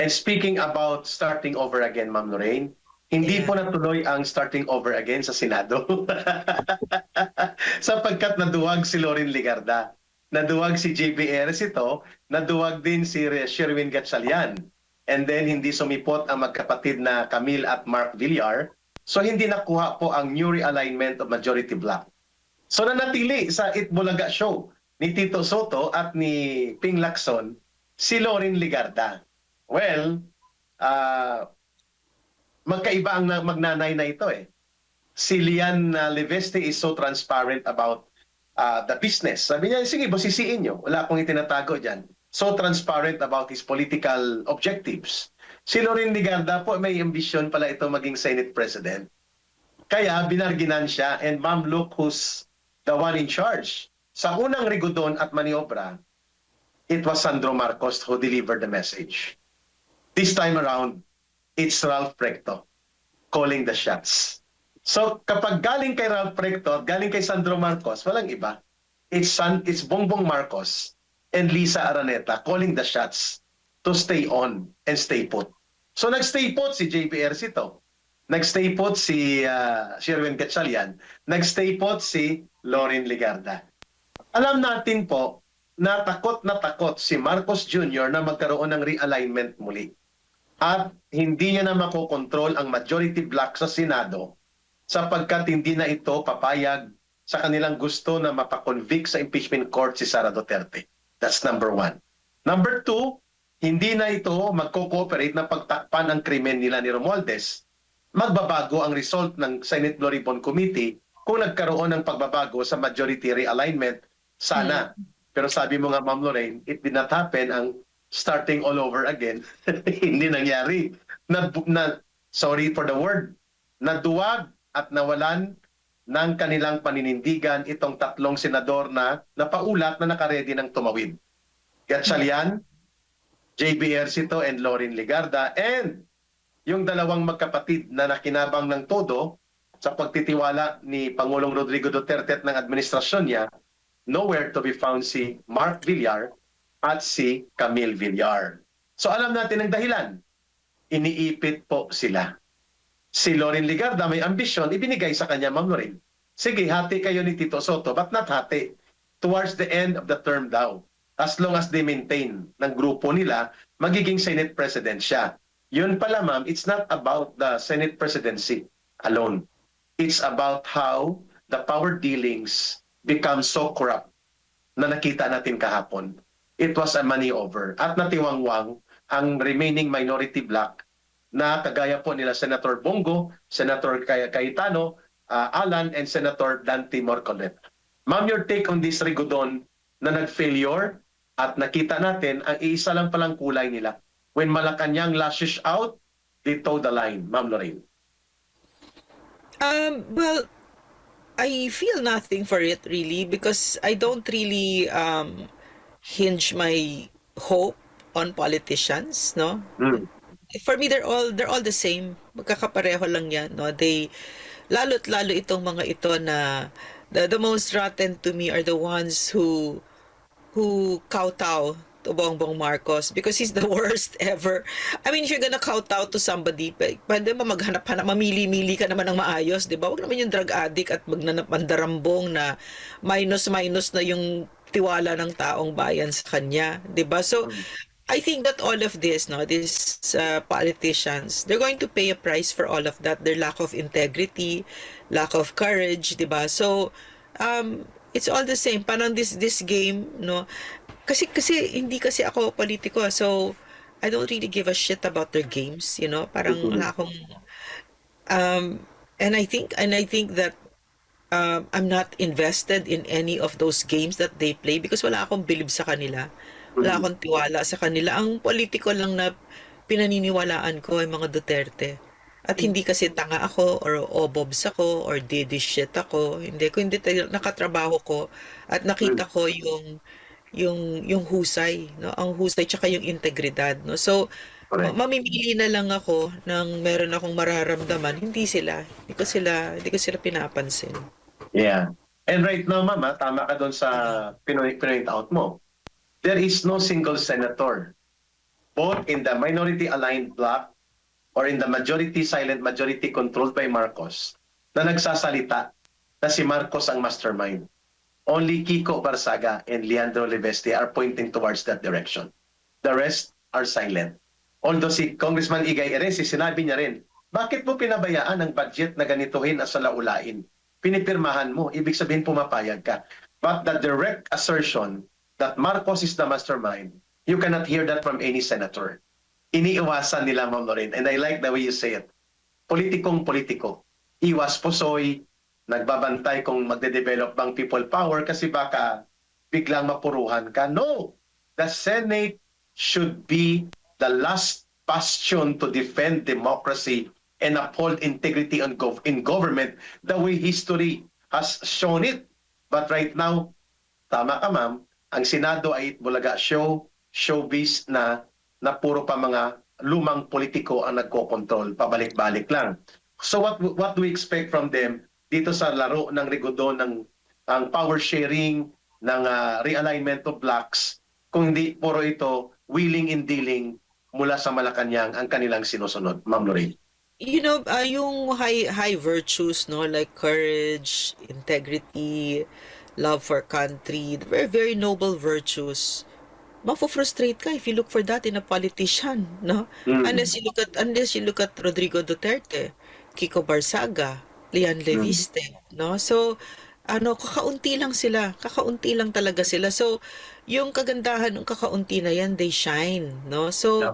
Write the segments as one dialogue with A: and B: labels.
A: And speaking about starting over again, Ma'am Lorraine, hindi po natuloy ang starting over again sa Senado. Sapagkat naduwag si Lorin Ligarda, naduwag si JB Eresito, naduwag din si Sherwin Gatchalian. And then hindi sumipot ang magkapatid na Camille at Mark Villar. So hindi nakuha po ang new realignment of majority bloc. So nanatili sa Itbulaga show ni Tito Soto at ni Ping Lacson si Lorin Ligarda. Well, magkaiba ang magnanay na ito eh. Si Lian Leveste is so transparent about the business. Sabi niya, sige, bosisiin nyo. Wala akong itinatago dyan. So transparent about his political objectives. Si Lorin Ligarda po, may ambition pala ito maging Senate President. Kaya binarginan siya, and Ma'am, look who's the one in charge. Sa unang rigodon at maniobra, it was Sandro Marcos who delivered the message. This time around, it's Ralph Recto calling the shots. So kapag galing kay Ralph Recto, galing kay Sandro Marcos, walang iba. It's Bongbong Marcos and Lisa Araneta calling the shots to stay on and stay put. So nagstay put si JB Ejercito. Nagstay put si Sherwin Gatchalian. Nagstay put si Lorin Ligarda. Alam natin po na takot si Marcos Jr. na magkaroon ng realignment muli. At hindi niya na makokontrol ang majority bloc sa Senado sapagkat hindi na ito papayag sa kanilang gusto na mapakonvict sa impeachment court si Sara Duterte. That's number one. Number two, hindi na ito magko-cooperate na pagtakpan ang krimen nila ni Romualdez. Magbabago ang result ng Senate Blue Ribbon Committee kung nagkaroon ng pagbabago sa majority realignment. Sana. Pero sabi mo nga, Ma'am Lorraine, it did not happen. Ang starting all over again, hindi nangyari. Sorry for the word, naduwag at nawalan ng kanilang paninindigan itong tatlong senador na napaulat na nakaredy ng tumawid. Gatchalian, JB Ejercito, and Lorin Ligarda, and yung dalawang magkapatid na nakinabang ng todo sa pagtitiwala ni Pangulong Rodrigo Duterte at ng administrasyon niya, nowhere to be found si Mark Villar at si Camille Villar. So alam natin ang dahilan. Iniipit po sila. Si Lorin Ligarda may ambisyon, ibinigay sa kanya, Ma'am Lorraine. Sige, hati kayo ni Tito Soto, but not hati. Towards the end of the term daw. As long as they maintain ng grupo nila, magiging Senate President siya. Yun pala, ma'am, it's not about the Senate presidency alone. It's about how the power dealings become so corrupt na nakita natin kahapon. It was a money over. At natiwangwang ang remaining minority bloc na kagaya po nila Senator Bongo, Senator Cayetano, Alan, and Senator Dante Marcoleta. Ma'am, your take on this rigodon na nag-failure at nakita natin ang isa lang palang kulay nila. When Malacanang lashes out, they toe the line. Ma'am Lorraine.
B: Well, I feel nothing for it really because I don't really hinge my hope on politicians, no? For me, they're all the same. Magkakapareho lang yan, no? Lalo't lalo itong mga ito na the most rotten to me are the ones who kowtow to Bongbong Marcos because he's the worst ever. I mean, if you're gonna kowtow to somebody, pwede ba maghanap-hanap, mamili-mili ka naman ng maayos, di ba? Huwag naman yung drug addict at mandarambong na minus na yung tiwala ng taong bayan sa kanya, di ba? So, I think that all of this, no, these politicians, they're going to pay a price for all of that. Their lack of integrity, lack of courage, di ba? So, it's all the same. Parang this game, no? Kasi hindi kasi ako politiko, so I don't really give a shit about their games, you know? Parang wala akong and I think that I'm not invested in any of those games that they play because wala akong believe sa kanila. Wala akong tiwala sa kanila. Ang politiko lang na pinaniniwalaan ko ay mga Duterte. At hindi kasi tanga ako or obobs ako or didi shit ako. Hindi ko, hindi nakatrabaho ko at nakita ko yung husay, no? Ang husay tsaka yung integridad, no? So, mamimili na lang ako ng meron akong mararamdaman. Hindi ko sila pinapansin.
A: Yeah. And right now, Mama, tama ka doon sa pinoint out mo. There is no single senator both in the minority-aligned bloc or in the majority-silent majority controlled by Marcos na nagsasalita na si Marcos ang mastermind. Only Kiko Barsaga and Leandro Leveste are pointing towards that direction. The rest are silent. Although si Congressman Igay Eresi, sinabi niya rin, bakit mo pinabayaan ang budget na ganituhin at salaulain? Pinipirmahan mo, ibig sabihin pumapayag ka. But the direct assertion that Marcos is the mastermind, you cannot hear that from any senator. Iniiwasan nila, Ma'am Lorraine, and I like the way you say it. Politikong politiko. Iwas pusoy, nagbabantay kung magde-develop bang people power kasi baka biglang mapuruhan ka. No! The Senate should be the last bastion to defend democracy and uphold integrity in government the way history has shown it. But right now, tama ka ma'am, ang Senado ay bulaga showbiz na puro pa mga lumang politiko ang nagkokontrol, pabalik-balik lang. So what do we expect from them dito sa laro ng Rigodon ng ang power sharing, ng realignment of blocks, kung hindi puro ito willing and dealing mula sa Malacanang ang kanilang sinusunod, Ma'am Lorraine?
B: You know, yung high virtues, no, like courage, integrity, love for country, very, very noble virtues. Mafo-frustrate ka if you look for that in a politician, no? Unless you look at Rodrigo Duterte, Kiko Barsaga, Leon Leviste, no? So, kakaunti lang sila. Kakaunti lang talaga sila. So, yung kagandahan ng kakaunti na yan, they shine, no? So,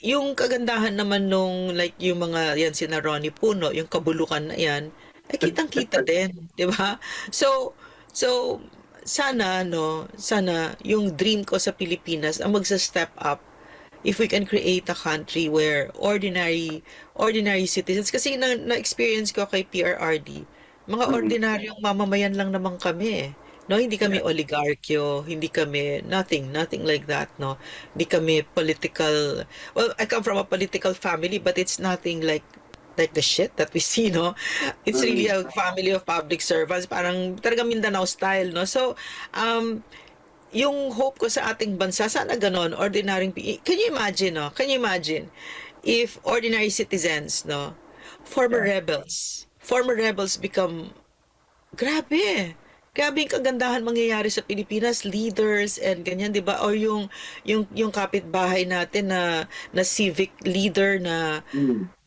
B: yung kagandahan naman nung like yung mga yan sina Ronnie Puno, yung kabulukan na yan, ay kitang-kita din, 'di ba? So sana yung dream ko sa Pilipinas ang magsa-step up if we can create a country where ordinary citizens, kasi na-experience ko kay PRRD, mga ordinaryong mamamayan lang naman kami. No, hindi kami oligarkyo, hindi kami nothing like that, no. Hindi kami political. Well, I come from a political family, but it's nothing like the shit that we see, no. It's really a family of public servants, parang talaga Mindanao style, no. So, yung hope ko sa ating bansa, sana ganon, can you imagine, no? Can you imagine if ordinary citizens, no, former rebels become, grabe yung kagandahan mangyayari sa Pilipinas, leaders and ganyan, 'di ba? Or yung kapitbahay natin na civic leader na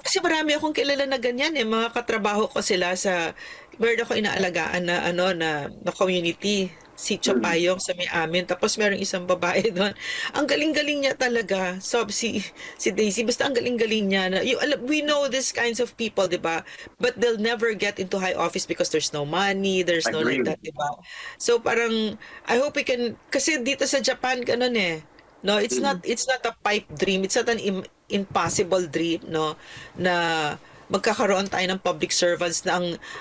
B: kasi marami akong kilala na ganyan mga katrabaho ko sila sa meron ako inaalagaan na community, Sitio Payong sa may amin. Tapos merong isang babae doon. Ang galing-galing niya talaga. So, si Daisy, basta ang galing-galing niya. We know these kinds of people, di ba? But they'll never get into high office because there's no money, there's no like that, di ba? So, parang, I hope we can, kasi dito sa Japan, ganun eh. No, it's not a pipe dream. It's not an impossible dream, no, na magkakaroon tayo ng public servants na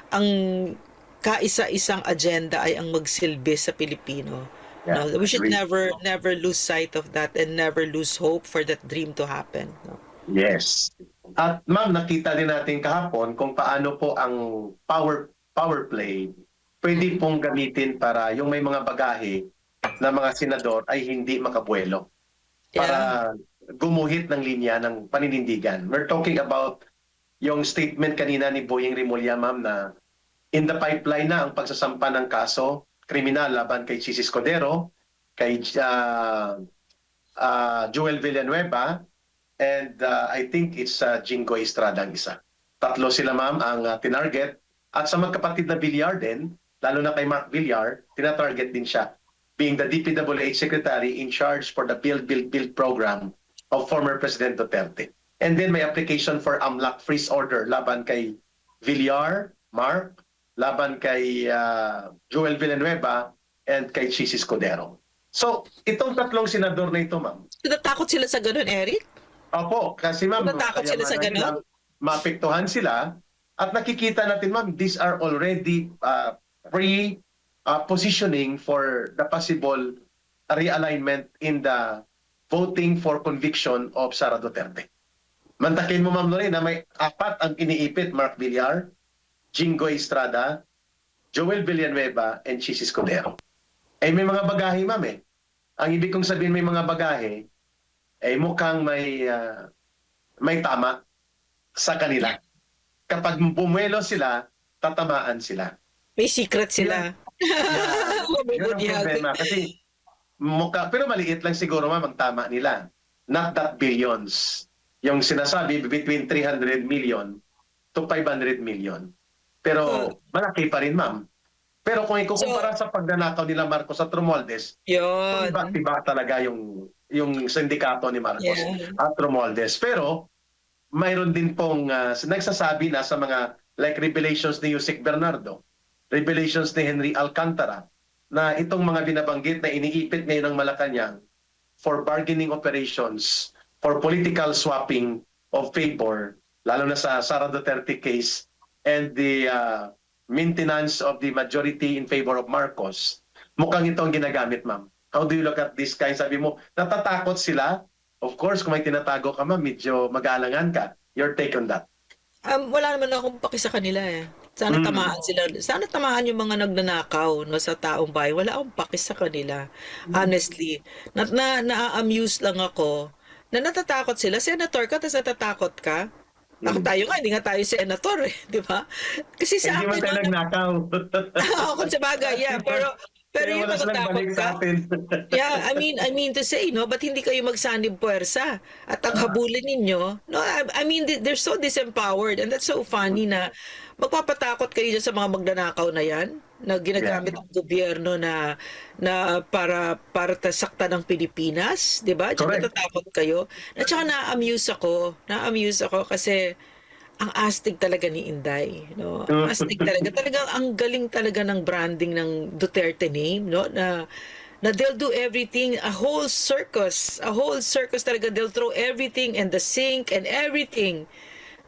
B: ang kaisa-isang agenda ay ang magsilbi sa Pilipino.
A: Yeah,
B: No, we should
A: agree.
B: never lose sight of that and never lose hope for that dream to happen. No?
A: Yes. At ma'am, nakita din natin kahapon kung paano po ang power play pwede pong gamitin para yung may mga bagahe na mga senador ay hindi makabuelo para gumuhit ng linya ng paninindigan. We're talking about yung statement kanina ni Boyeng Rimulya, ma'am, na in the pipeline na ang pagsasampa ng kaso kriminal laban kay Chis Escudero, kay Joel Villanueva, and I think it's Jingo Estrada ang isa. Tatlo sila, ma'am, ang tinarget. At sa magkapatid na Villar din, lalo na kay Mark Villar, tinatarget din siya, being the DPWH Secretary in charge for the Build program of former President Duterte. And then may application for AMLAC freeze order laban kay Villar, Mark, laban kay Joel Villanueva, and kay Chis Escudero. So, itong tatlong senador na ito, ma'am.
B: Natatakot sila sa ganun, Eric?
A: Opo, kasi ma'am,
B: Natatakot sila sa ganun?
A: maapektuhan sila. At nakikita natin, ma'am, these are already pre-positioning for the possible realignment in the voting for conviction of Sara Duterte. Mantakin mo, ma'am Lorraine, na may apat ang iniipit: Mark Villar, Jingo Estrada, Joel Villanueva, and Chis Escudero. Eh may mga bagahe, ma'am eh. Ang ibig kong sabihin may mga bagahe, mukhang may tama sa kanila. Kapag bumuelo sila, tatamaan sila.
B: May secret
A: Yun,
B: sila. May
A: yun ang
B: bunyag.
A: problema. Kasi pero maliit lang siguro ang tama nila. Not that billions. Yung sinasabi between 300 million to 500 million.
B: Uh,
A: Pero malaki pa rin, ma'am. Pero kung ikukumpara
B: so,
A: sa pagnanakaw nila Marcos at Romualdez,
B: yun.
A: tiba talaga yung sindikato ni Marcos
B: Yeah.
A: at Romualdez. Pero mayroon din pong nagsasabi na sa mga like revelations ni Yusek Bernardo, revelations ni Henry Alcantara, na itong mga binabanggit na iniipit ngayon ng Malacanang for bargaining operations, for political swapping of favor, lalo na sa Sara Duterte case, and the maintenance of the majority in favor of Marcos, mukhang ito ang ginagamit, ma'am. How do you look at this guy? Sabi mo, natatakot sila? Of course, kung may tinatago ka, ma'am, medyo mag-aalangan ka. Your take on that?
B: Wala naman akong paki sa kanila eh. Sana
A: Mm.
B: tamaan sila. Sana tamaan yung mga nagnanakaw no, sa taong bayan. Wala akong paki sa kanila. Honestly. Na-amuse lang ako na natatakot sila. Senator ka, tapos natatakot ka. Ako tayo nga, hindi nga tayo senator eh. Di ba? Kasi sa
A: Hindi man
B: akin,
A: tayo
B: no,
A: nagnakaw.
B: kung sa bagay, yeah. Pero
A: Kaya
B: yung
A: wala silang
B: natatakot
A: balik
B: ka,
A: sa atin.
B: yeah, I mean to say, no, ba't hindi kayo magsanib puwersa at ang habulin ninyo? No, I mean, they're so disempowered and that's so funny na magpapatakot kayo dyan sa mga magnanakaw na yan na
A: Yeah.
B: ginagamit ng gobyerno na para tasaktan ng Pilipinas, 'di ba? Diyan
A: Correct.
B: natatakot kayo. At saka na-amuse ako kasi ang astig talaga ni Inday, no? Ang astig talaga. Talagang ang galing talaga ng branding ng Duterte name, no? Na they'll do everything, a whole circus talaga. They'll throw everything and the sink and everything.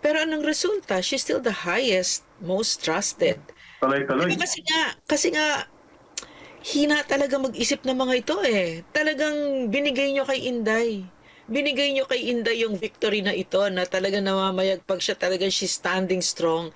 B: Pero anong resulta? She's still the highest, most trusted.
A: Tuloy-tuloy.
B: Diba kasi nga, hina talaga mag-isip ng mga ito eh. Talagang binigay nyo kay Inday. Binigay nyo kay Inday yung victory na ito na talaga namamayagpag siya, talaga she's standing strong.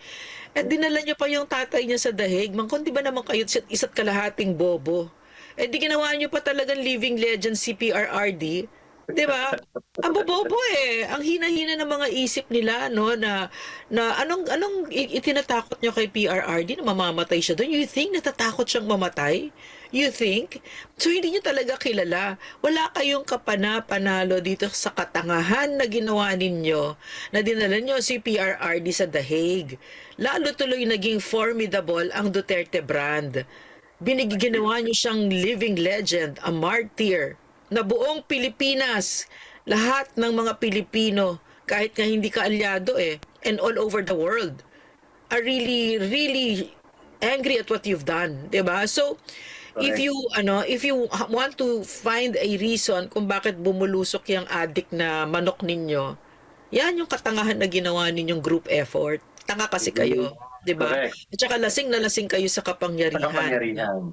B: At dinala niyo pa yung tatay niya sa dahig. Mangkon, di ba naman kayo isa't kalahating bobo? Eh di ginawa niyo pa talagang living legend si PRRD. Di ba? Ang bobobo eh. Ang hina-hina ng mga isip nila, no, na anong itinatakot niyo kay PRRD na mamamatay siya doon? You think natatakot siyang mamatay? You think? So hindi niyo talaga kilala. Wala kayong kapana-panalo dito sa katangahan na ginawa ninyo na dinala niyo si PRRD sa The Hague. Lalo tuloy naging formidable ang Duterte brand. Ginawa niyo siyang living legend, a martyr, na buong Pilipinas, lahat ng mga Pilipino, kahit nga hindi ka alyado eh, and all over the world, are really, really angry at what you've done, 'di ba? So,
A: Correct.
B: if you want to find a reason kung bakit bumulusok yung addict na manok ninyo, yan yung katangahan na ginawa ninyong group effort. Tanga kasi kayo, 'di ba?
A: Correct.
B: At saka lasing na lasing kayo sa
A: Sa
B: kapangyarihan.
A: kapangyarihan.